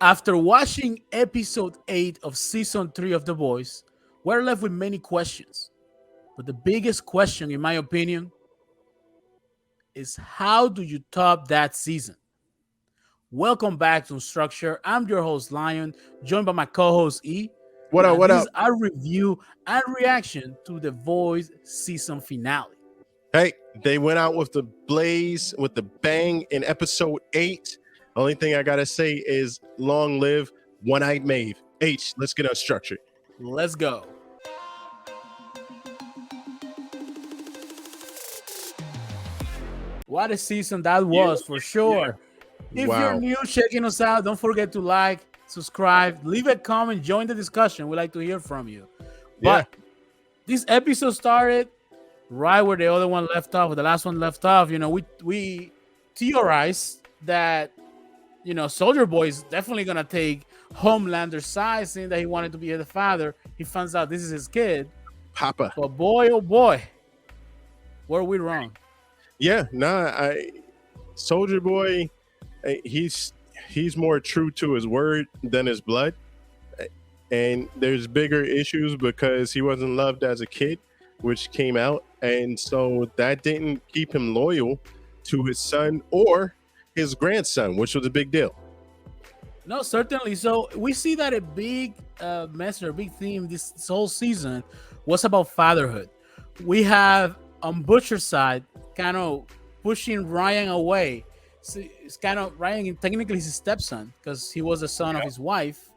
After watching episode 8 of season 3 of The Voice, we're left with many questions. But the biggest question, in my opinion, is how do you top that season? Welcome back to Structure. I'm your host, Lion, joined by my co host, E. What up? And What this is up? our review and reaction to The Voice season finale. Hey, they went out with the blaze, with the bang in episode 8. Only thing I gotta say is long live One-Eyed Maeve. H, let's get unstructured. Let's go. What a season that Yeah, was for sure. If you're wow. new, checking us out, don't forget to like, subscribe, leave a comment, join the discussion. We like to hear from you. Yeah, But this episode started right where the other one left off, or the last one left off. We theorized that Soldier Boy is definitely gonna take Homelander's side, saying that he wanted to be the father. He finds out this is his kid. Papa. But boy, oh boy, were we wrong? Yeah, Soldier Boy, he's more true to his word than his blood. And there's bigger issues because he wasn't loved as a kid, which came out, and so that didn't keep him loyal to his son or his grandson, which was a big deal. No, certainly. So we see that a big message, a big theme this whole season was about fatherhood. We have on Butcher's side kind of pushing Ryan away. So it's kind of Ryan technically his stepson because he was the son of his wife,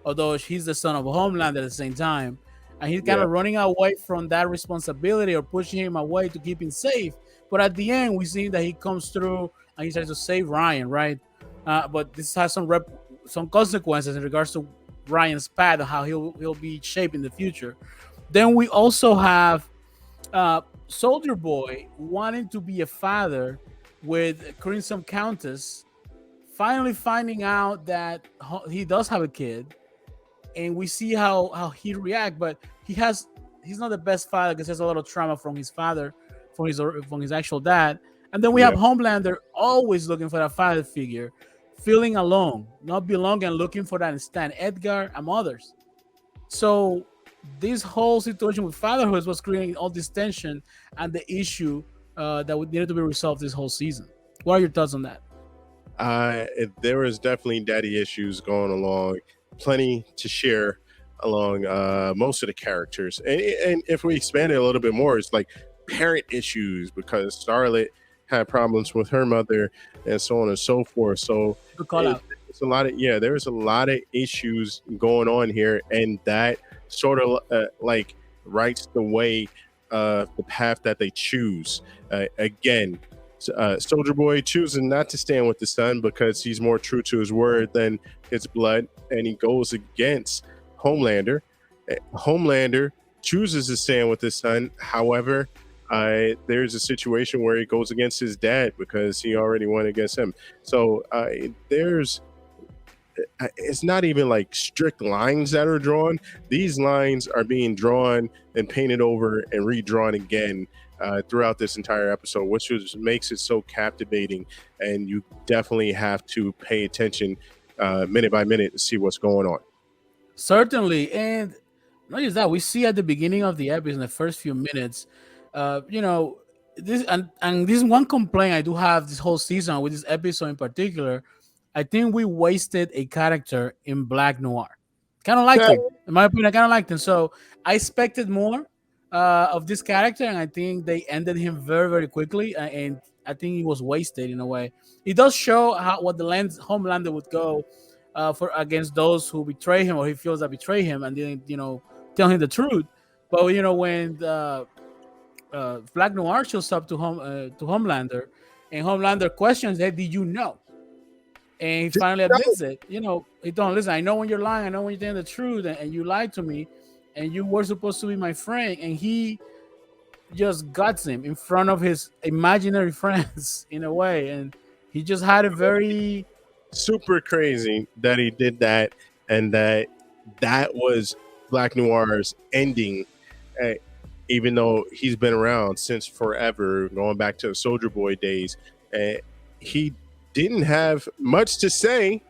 although he's the son of Homeland at the same time. And he's kind Yeah, of running away from that responsibility or pushing him away to keep him safe. But at the end, we see that he comes through and he tries to save Ryan, right? But this has some consequences in regards to Ryan's path and how he'll be shaped in the future. Then we also have Soldier Boy wanting to be a father with Crimson Countess, finally finding out that he does have a kid, and we see how he react. But he's not the best father because he has a lot of trauma from his father, from his actual dad. And then we have yeah, Homelander always looking for that father figure, feeling alone, not belonging, and looking for that in Stan, Edgar, and others. So this whole situation with fatherhood was creating all this tension and the issue that would needed to be resolved this whole season. What are your thoughts on that? there was definitely daddy issues going along, plenty to share along most of the characters, and if we expand it a little bit more, it's like parent issues because Starlight had problems with her mother and so on and so forth. So Good call out. it's a lot of there's a lot of issues going on here, and that sort of like writes the way, the path that they choose. Again, Soldier Boy choosing not to stand with the son because he's more true to his word than his blood, and he goes against Homelander. Homelander chooses to stand with his son. However, there's a situation where he goes against his dad because he already went against him. So there's it's not even like strict lines that are drawn. These lines are being drawn and painted over and redrawn again throughout this entire episode, which makes it so captivating. And you definitely have to pay attention minute by minute to see what's going on. Certainly, and not just that, we see at the beginning of the episode, in the first few minutes, you know, this and this one complaint I do have this whole season with this episode in particular. I think we wasted a character in Black Noir. Kind of liked him, in my opinion. I kind of liked him, so I expected more of this character, and I think they ended him very, very quickly, and I think he was wasted in a way. It does show how what the Homelander would go for against those who betray him or he feels that betray him and didn't, tell him the truth. But when the Black Noir shows up to Homelander, and Homelander questions, "Hey, did you know?" And he finally admits it. He told him, "Listen, I know when you're lying. I know when you're telling the truth, and you lied to me, and you were supposed to be my friend." And he just guts him in front of his imaginary friends in a way, and he just had a very Super crazy that he did that, and that was Black Noir's ending. Uh, Even though he's been around since forever, going back to the Soldier Boy days, he didn't have much to say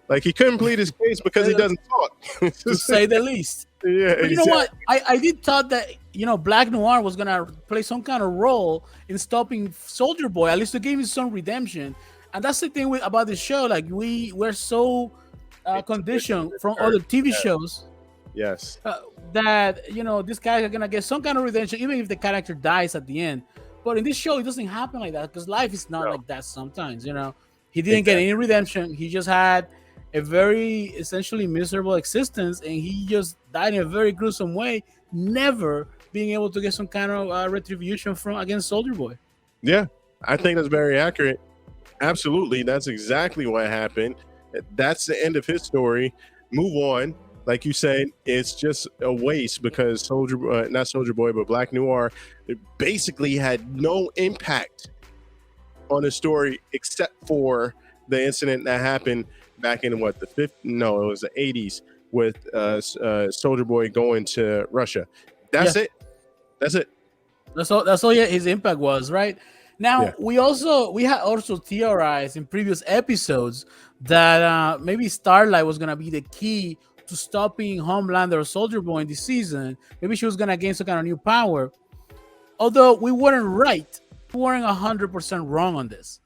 Like he couldn't plead his case because he uh, doesn't talk. to say the least. Yeah, But you know what? exactly. I did thought that Black Noir was gonna play some kind of role in stopping Soldier Boy, at least to give him some redemption. And that's the thing about the show. Like we're so conditioned from other TV shows Yes. uh, that this guy is gonna get some kind of redemption, even if the character dies at the end. But in this show, it doesn't happen like that because life is not No. like that. Sometimes, he didn't get Exactly. any redemption. He just had a very essentially miserable existence, and he just died in a very gruesome way, never being able to get some kind of retribution from against Soldier Boy. Yeah, I think that's very accurate. Absolutely, that's exactly what happened. That's the end of his story. Move on. Like you said, it's just a waste because not Soldier Boy, but Black Noir, it basically had no impact on the story except for the incident that happened back in what the fifth? No, it was the 80s with Soldier Boy going to Russia. Yeah, That's it. That's it. that's all. That's all. Yeah, his impact was right. Yeah. Now we had also theorized in previous episodes that maybe Starlight was gonna be the key to stopping Homelander or Soldier Boy in this season. Maybe she was gonna gain some kind of new power. Although we weren't right, we weren't 100% wrong on this.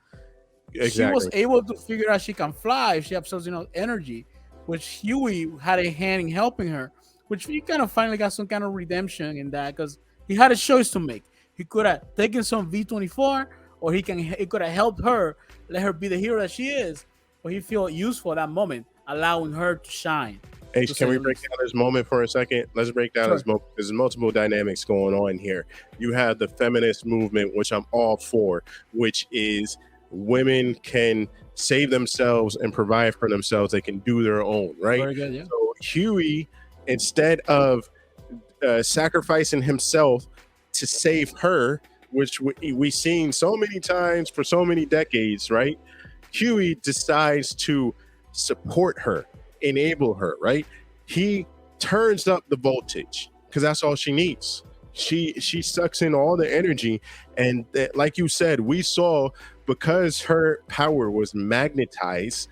She was Exactly. able to figure out she can fly if she absorbs energy, which Huey had a hand in helping her, which he kind of finally got some kind of redemption in that because he had a choice to make. He could have taken some V24, or he could have helped her, let her be the hero that she is, but he felt useful at that moment, allowing her to shine, to H, can say we the break least. down this moment for a second? Let's break down Sure. this moment. There's multiple dynamics going on here. You have the feminist movement, which I'm all for, which is women can save themselves and provide for themselves. They can do their own, right? Very good, yeah. So Huey, instead of sacrificing himself to save her, which we seen so many times for so many decades, right? Huey decides to support her, enable her, right? He turns up the voltage because that's all she needs. She sucks in all the energy, and like you said, we saw because her power was magnetized,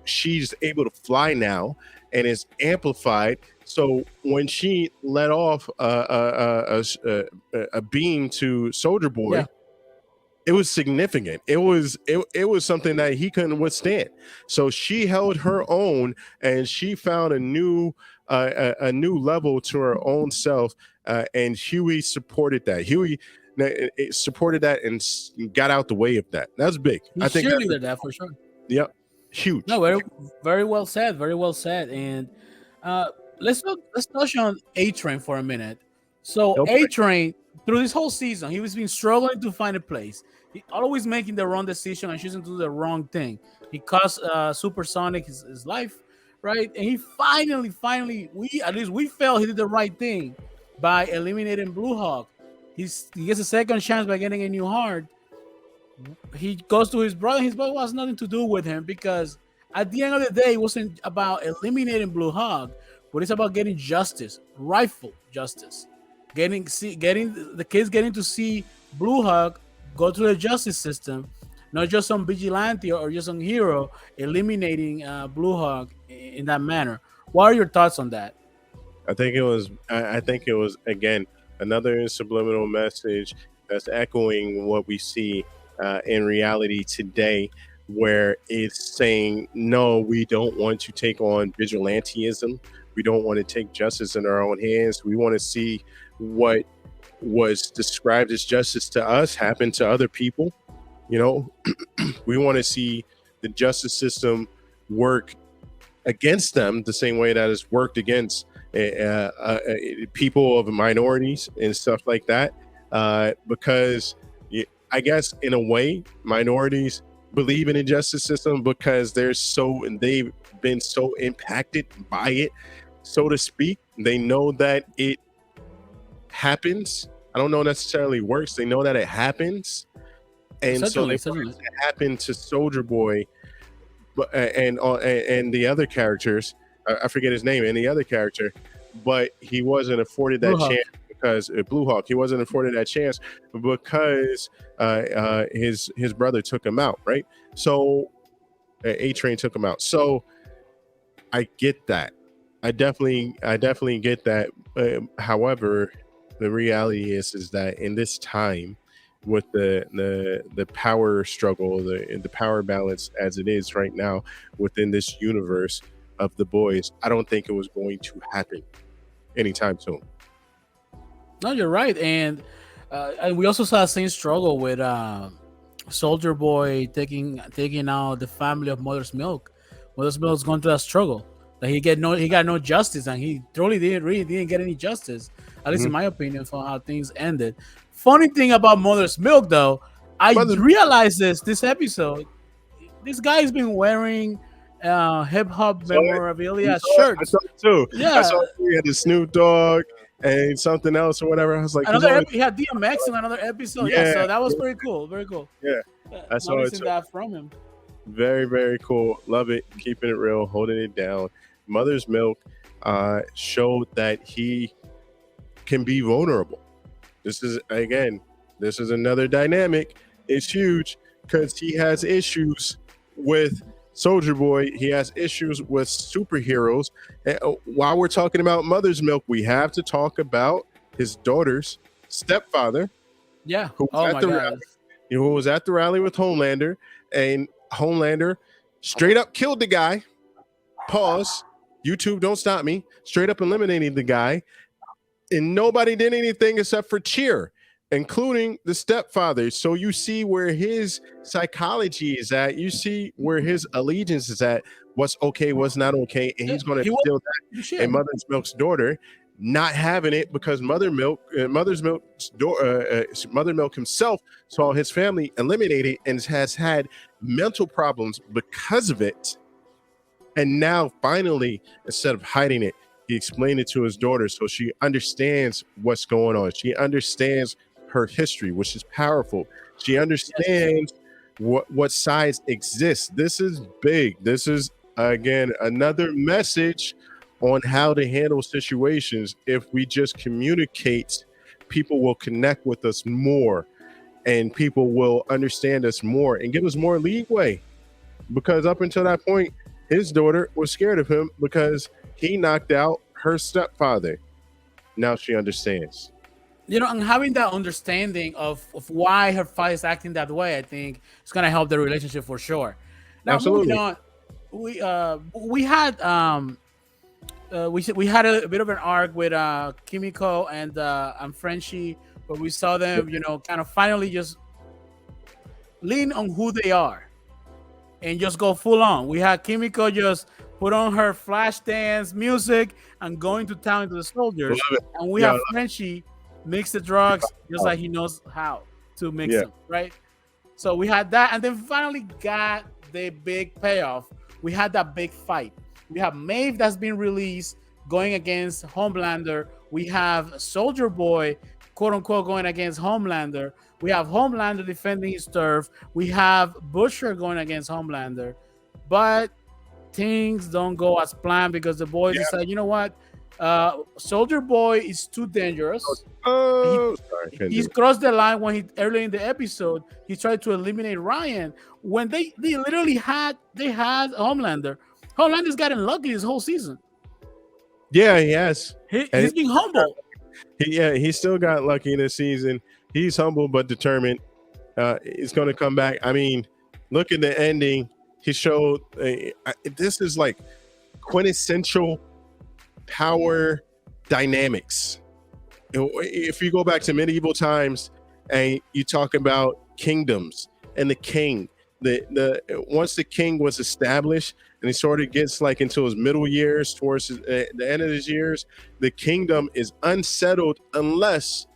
she's able to fly now and is amplified. So when she let off a beam to Soldier Boy, Yeah. it was significant. It was something that he couldn't withstand. So she held her own, and she found a new level to her own self. And Huey supported that. Huey supported that and got out the way of that. That's big. He I think that's cheerleader that for sure. yep, huge. No, very well said. Very well said. And uh, let's touch on A Train for a minute. So Okay. A Train through this whole season, he was been struggling to find a place. He always making the wrong decision and choosing to do the wrong thing. He cost Supersonic his life, right? And he finally, we at least we felt he did the right thing by eliminating Blue Hawk. He gets a second chance by getting a new heart. He goes to his brother. His brother has nothing to do with him because at the end of the day, it wasn't about eliminating Blue Hog, but it's about getting justice, rightful justice. Getting the kids getting to see Blue Hog go through the justice system, not just some vigilante or just some hero eliminating Blue Hog in that manner. What are your thoughts on that? I think it was again another subliminal message that's echoing what we see in reality today, where it's saying, no, we don't want to take on vigilantism. We don't want to take justice in our own hands. We want to see what was described as justice to us happen to other people. You know, we want to see the justice system work against them the same way that it's worked against people of minorities and stuff like that. Because I guess in a way, minorities believe in the justice system because they've been so impacted by it, so to speak. They know that it happens. I don't know necessarily works. They know that it happens, and so they Certainly, want certainly. it to happen to Soldier Boy, but and the other characters. I forget his name and the other character, but he wasn't afforded Blue that Hawk. chance because Blue Hawk. He wasn't afforded that chance because his brother took him out, right? So A Train took him out. So I get that. I definitely get that. However, the reality is that in this time, with the power struggle, the power balance as it is right now within this universe of the boys, I don't think it was going to happen anytime soon. No, you're right, and we also saw the same struggle with Soldier Boy taking out the family of Mother's Milk. Mother's Milk's going through that struggle. Like he got no justice, and he truly didn't get any justice. At least Hmm. in my opinion, for how things ended. Funny thing about Mother's Milk, though, I Mother, realized this episode. This guy's been wearing hip hop saw it. You memorabilia saw it. I saw shirts. it too. I Yeah, saw it too. He had the Snoop Dogg and something else or whatever. I was like, he's always he had DMX in another episode. Yeah, yeah, so that was yeah, very cool. Very cool. yeah. I saw it Noticing too. that from him. Very, very cool. Love it. Keeping it real, holding it down. Mother's Milk showed that he can be vulnerable. This is, again, this is another dynamic. It's huge because he has issues with Soldier Boy. He has issues with superheroes. And while we're talking about Mother's Milk, we have to talk about his daughter's stepfather, Yeah. who Oh was at my the god. who was at the rally with Homelander, and Homelander straight up killed the guy. Pause. YouTube, don't stop me. Straight up eliminating the guy, and nobody did anything except for cheer, including the stepfather. So you see where his psychology is at. You see where his allegiance is at. What's okay, what's not okay, and Yeah, he's going to he was instill the that in shit. Mother's Milk's daughter, not having it because Mother Milk himself saw his family eliminated and has had mental problems because of it. And now, finally, instead of hiding it, he explained it to his daughter so she understands what's going on. She understands her history, which is powerful. She Yes. understands what sides exist. This is big. This is, again, another message on how to handle situations. If we just communicate, people will connect with us more, and people will understand us more and give us more leeway, because up until that point, his daughter was scared of him because he knocked out her stepfather. Now she understands. And having that understanding of why her father is acting that way, I think it's gonna help the relationship for sure. Now moving Absolutely. on, we had we had a bit of an arc with Kimiko and Frenchie, where we saw them, kind of finally just lean on who they are and just go full on. We had Kimiko just put on her flash dance music and going to town to the Love soldiers, it. and we Yeah. have Frenchie mix the drugs just like he knows how to mix Yeah. them, right? So we had that, and then finally got the big payoff. We had that big fight. We have Maeve that's been released going against Homelander. We have Soldier Boy, quote unquote, going against Homelander. We have Homelander defending his turf. We have Butcher going against Homelander. But things don't go as planned because the boys Yeah. decide, you know what? Soldier Boy is too dangerous. He Oh, sorry. Couldn't do he's it. crossed the line when he early in the episode he tried to eliminate Ryan when they literally had Homelander. Homelander's gotten lucky this whole season. Yeah, he has. And He's being humble. he still got lucky this season. He's humble but determined. He's going to come back. I mean, look at the ending. He showed this is like quintessential power dynamics. If you go back to medieval times and you talk about kingdoms and the king, the once the king was established and he sort of gets like into his middle years towards the end of his years, the kingdom is unsettled unless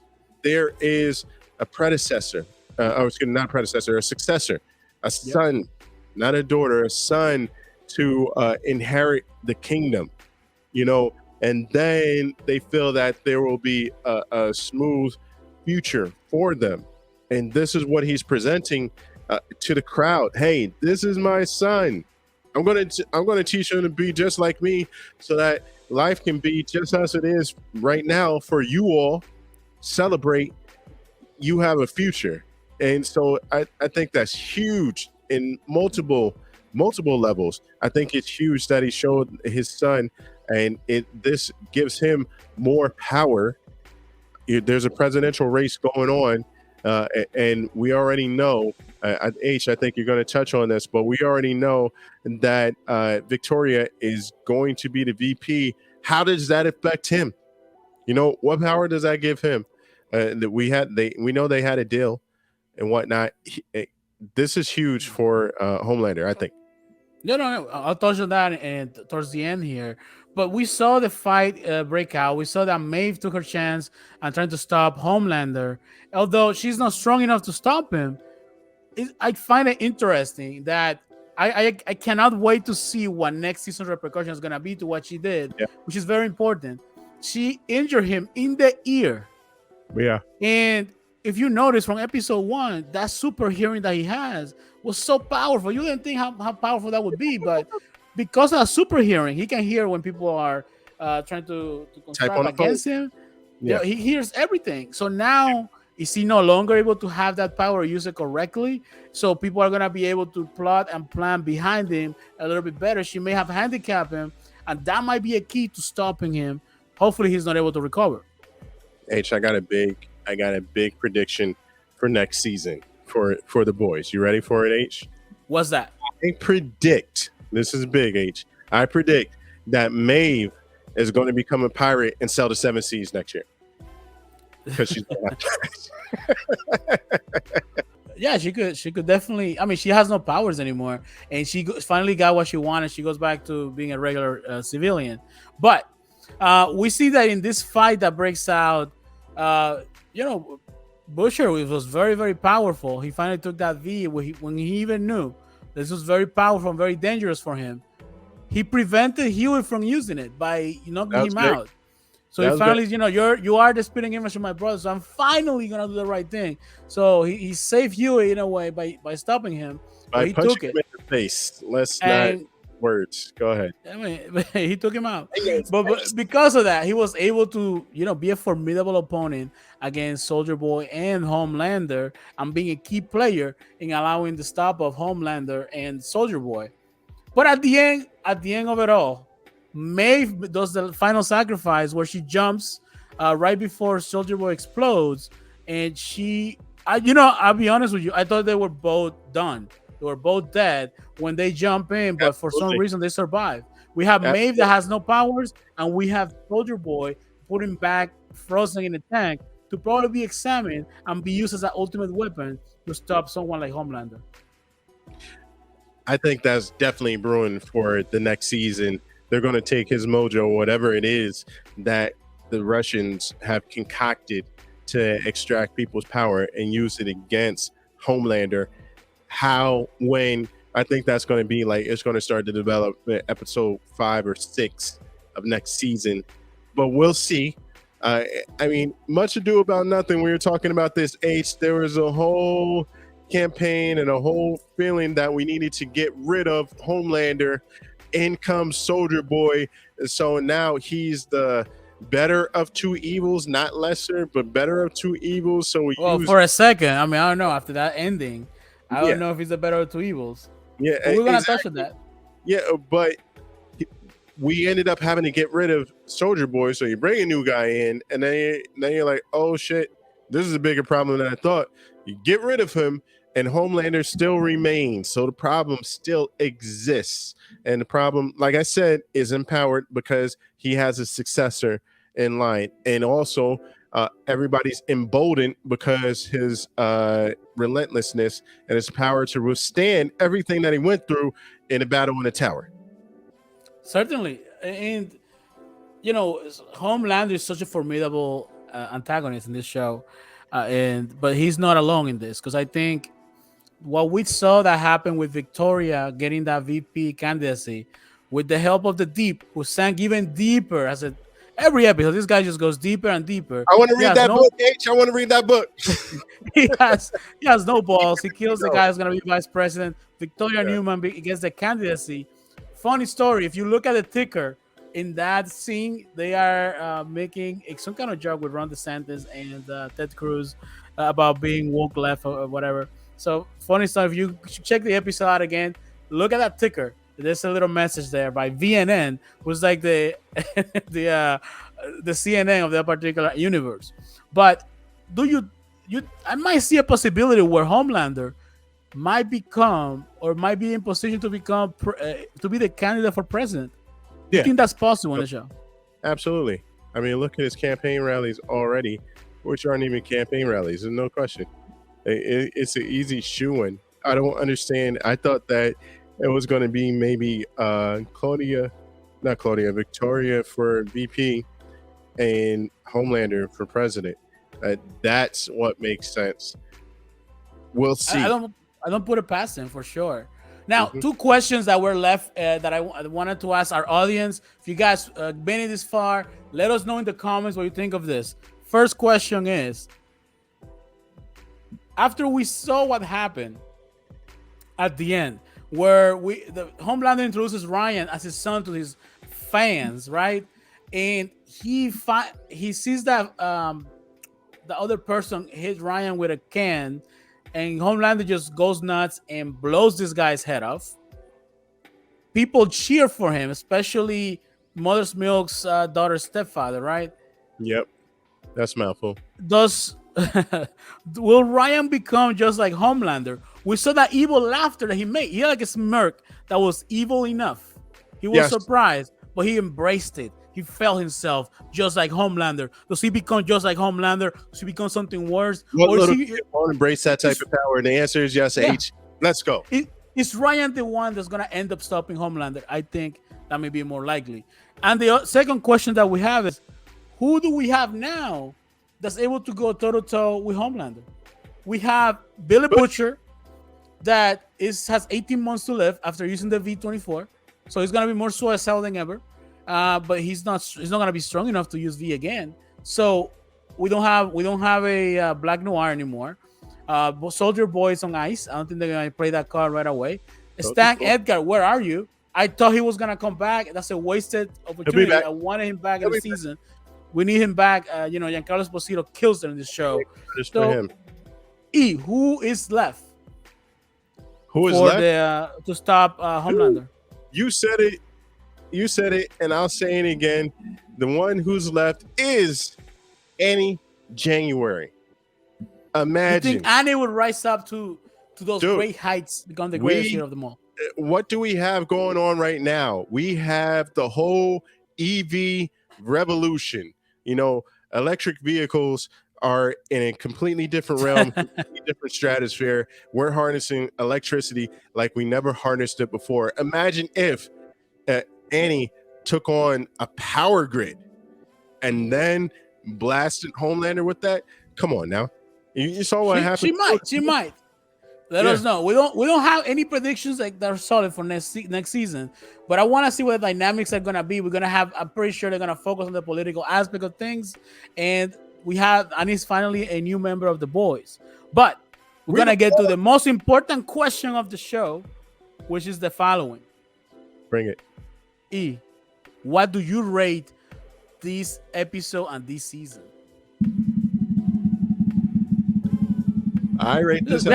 there is a predecessor, or excuse me, not a predecessor, a successor, a Yep. son, not a daughter, a son to inherit the kingdom, you know, and then they feel that there will be a smooth future for them. And this is what he's presenting to the crowd. Hey, this is my son. I'm gonna teach him to be just like me, so that life can be just as it is right now for you all. Celebrate. You have a future, and so I think that's huge in multiple multiple levels. I think it's huge that he showed his son, and this gives him more power. There's a presidential race going on, and we already know. H, I think you're going to touch on this, but we already know that Victoria is going to be the VP. How does that affect him? What power does that give him? That we know they had a deal and whatnot. This is huge for Homelander, I think. No. I'll touch on that and towards the end here. But we saw the fight break out. We saw that Maeve took her chance and trying to stop Homelander. Although she's not strong enough to stop him, I find it interesting that I cannot wait to see what next season's repercussion is gonna be to what she did, Yeah. which is very important. She injured him in the ear, Yeah. and if you notice from episode 1, that super hearing that he has was so powerful. You didn't think how powerful that would be, but because of that super hearing, he can hear when people are trying to Type conspire on the phone. against him. Yeah. He hears everything. So now is he no longer able to have that power or use it correctly? So people are gonna be able to plot and plan behind him a little bit better. She may have handicapped him, and that might be a key to stopping him. Hopefully, he's not able to recover. H, I got a big prediction for next season for the boys. You ready for it, H? What's that? I predict, this is big, H. I predict that Maeve is going to become a pirate and sell the Seven Seas next year. Because she's Yeah, she could definitely. I mean, she has no powers anymore, and she finally got what she wanted. She goes back to being a regular civilian. But we see that in this fight that breaks out, you know, Butcher was very, very powerful. He finally took that V when he even knew this was very powerful and very dangerous for him. He prevented Huey from using it by knocking him out. So he finally, you are the spitting image of my brother. So I'm finally gonna do the right thing. So he saved Huey in a way by stopping him. by he punching took him it. in the face. Let's And not words. Go ahead. I mean, he took him out. But because of that, he was able to, be a formidable opponent against Soldier Boy and Homelander, and being a key player in allowing the stop of Homelander and Soldier Boy. But at the end of it all, Maeve does the final sacrifice where she jumps right before Soldier Boy explodes, and I'll be honest with you, I thought they were both done. They were both dead when they jump in, but for some reason they survive. We have Maeve that has no powers, and we have Soldier Boy put him back frozen in a tank to probably be examined and be used as an ultimate weapon to stop someone like Homelander. I think that's definitely brewing for the next season. They're going to take his mojo, whatever it is that the Russians have concocted to extract people's power, and use it against Homelander. When I think that's going to be like, it's going to start to develop episode 5 or 6 of next season, but we'll see. I mean, much ado about nothing. We were talking about this, H. There was a whole campaign and a whole feeling that we needed to get rid of Homelander. In comes Soldier Boy. So now he's the better of two evils, not lesser, but better of two evils. So for a second, I mean, I don't know. After that ending, I don't know if he's the better of two evils. Yeah, but we're gonna touch on that. Yeah, but we ended up having to get rid of Soldier Boy. So you bring a new guy in, and then you're like, oh shit, this is a bigger problem than I thought. You get rid of him, and Homelander still remains. So the problem still exists. And the problem, like I said, is empowered because he has a successor in line. And also, everybody's emboldened because his relentlessness and his power to withstand everything that he went through in a battle in a tower. Certainly. And, Homelander is such a formidable antagonist in this show. But he's not alone in this, because I think what we saw that happened with Victoria getting that VP candidacy with the help of the Deep, who sank even deeper every episode. This guy just goes deeper and deeper. I want to read that book, H. I want to read that book. he has no balls. He kills the guy who's going to be vice president. Victoria Newman gets the candidacy. Funny story. If you look at the ticker in that scene, they are making some kind of joke with Ron DeSantis and Ted Cruz about being woke left or whatever. So funny stuff. If you check the episode out again, look at that ticker. There's a little message there by VNN, who's like the the uh, the CNN of that particular universe. But do you? I might see a possibility where Homelander might become or might be in position to become to be the candidate for president. You Yeah, think that's possible in the show? absolutely. I mean, look at his campaign rallies already, which aren't even campaign rallies. There's no question. It's an easy shoe-in. I don't understand. I thought that it was going to be maybe Victoria for VP and Homelander for president. That's what makes sense. We'll I see. don't I don't put it past him for sure. Now, Mhm. two questions that were left that I wanted to ask our audience. If you guys made it this far, let us know in the comments what you think of this. First question is: after we saw what happened at the end, where the Homelander introduces Ryan as his son to his fans, right? And he sees that the other person hit Ryan with a can, and Homelander just goes nuts and blows this guy's head off. People cheer for him, especially Mother's Milk's daughter's stepfather, right? Yep, that's a mouthful. Does will Ryan become just like Homelander? We saw that evil laughter that he made. He had like a smirk that was evil enough. He was Yes. surprised, but he embraced it. He felt himself just like Homelander. Does he become just like Homelander? Does he become something worse? What Or is little he? kid won't embrace that type Is, of power? And the answer is yes, yeah. H. Let's go. Is Ryan the one that's gonna end up stopping Homelander? I think that may be more likely. And the second question that we have is, who do we have now that's able to go toe to toe with Homelander? We have Billy But Butcher that has 18 months to live after using the V24, so he's gonna be more suicidal than ever. But he's not gonna be strong enough to use V again. So we don't have a Black Noir anymore. Soldier Boy is on ice. I don't think they're gonna play that card right away. Stan Edgar, where are you? I thought he was gonna come back. That's a wasted he'll be opportunity. back. I wanted him back in He'll the be back. season. We need him back. Giancarlo Esposito kills it in this show. Just for So, him. Who is left Who is for left? the to stop Homelander? You said it. You said it, and I'll say it again. The one who's left is Annie January. You Imagine. think Annie would rise up to those Dude, great heights, become the greatest we hero of them all? what do we have going on right now? We have the whole EV revolution. You know, electric vehicles are in a completely different realm, completely different stratosphere. We're harnessing electricity like we never harnessed it before. Imagine if uh, Annie took on a power grid and then blasted Homelander with that. Come on now. You saw what happened. She might. Let Yeah. us know. We don't have any predictions like that are solid for next season, but I want to see what the dynamics are gonna be. I'm pretty sure they're gonna focus on the political aspect of things, and Annie's finally a new member of the boys. But we're gonna get to the most important question of the show, which is the following: Bring it. E, what do you rate this episode and this season? I rate this.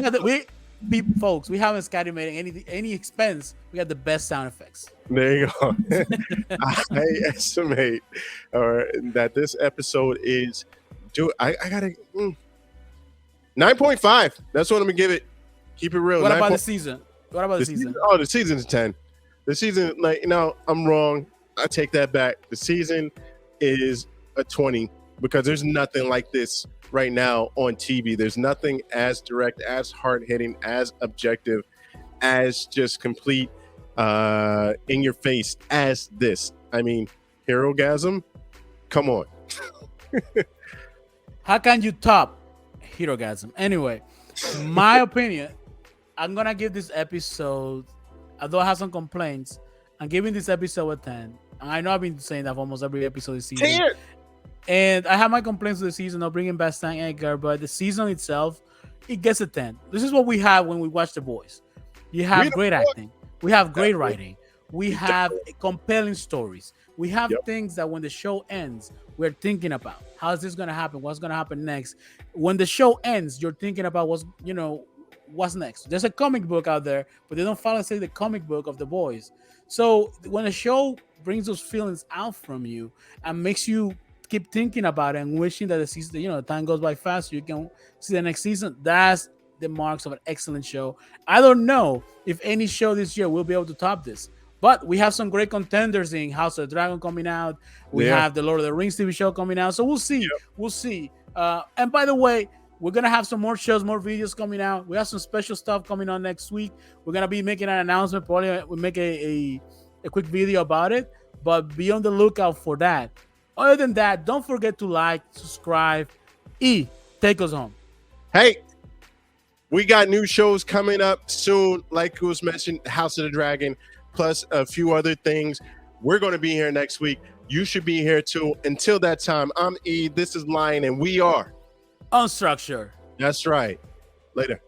Folks, we haven't scattermated any expense. We got the best sound effects. There you go. I estimate that this episode is. I gotta 9.5. That's what I'm gonna give it. Keep it real. What about the season? The season's 10. The season, I'm wrong. I take that back. The season is a 20 because there's nothing like this right now on TV. There's nothing as direct, as hard hitting, as objective, as just complete in your face as this. I mean, Herogasm, come on. How can you top Herogasm? Anyway, my opinion, I'm gonna give this episode, although I have some complaints, I'm giving this episode a 10. And I know I've been saying that for almost every episode this season. 10. And I have my complaints with the season of bringing back Stan Edgar, but the season itself, it gets a 10. This is what we have when we watch The Boys. You have great acting. We have great writing. We have compelling stories. We have things that when the show ends, we're thinking about. How is this going to happen? What's going to happen next? When the show ends, you're thinking about what's next. There's a comic book out there, but they don't follow say the comic book of the boys. So when a show brings those feelings out from you and makes you keep thinking about it and wishing that the season, the time goes by fast, so you can see the next season. That's the marks of an excellent show. I don't know if any show this year will be able to top this, but we have some great contenders in House of the Dragon coming out. We Yeah. have the Lord of the Rings TV show coming out. So we'll see. Yep. We'll see. And by the way, we're gonna have some more shows, more videos coming out. We have some special stuff coming on next week. We're gonna be making an announcement. Probably we'll make a quick video about it. But be on the lookout for that. Other than that, don't forget to like, subscribe. Take us home. Hey, we got new shows coming up soon, like it was mentioned, House of the Dragon, plus a few other things. We're going to be here next week. You should be here too. Until that time, I'm E. This is Lion, and we are Unstructured. That's right. Later.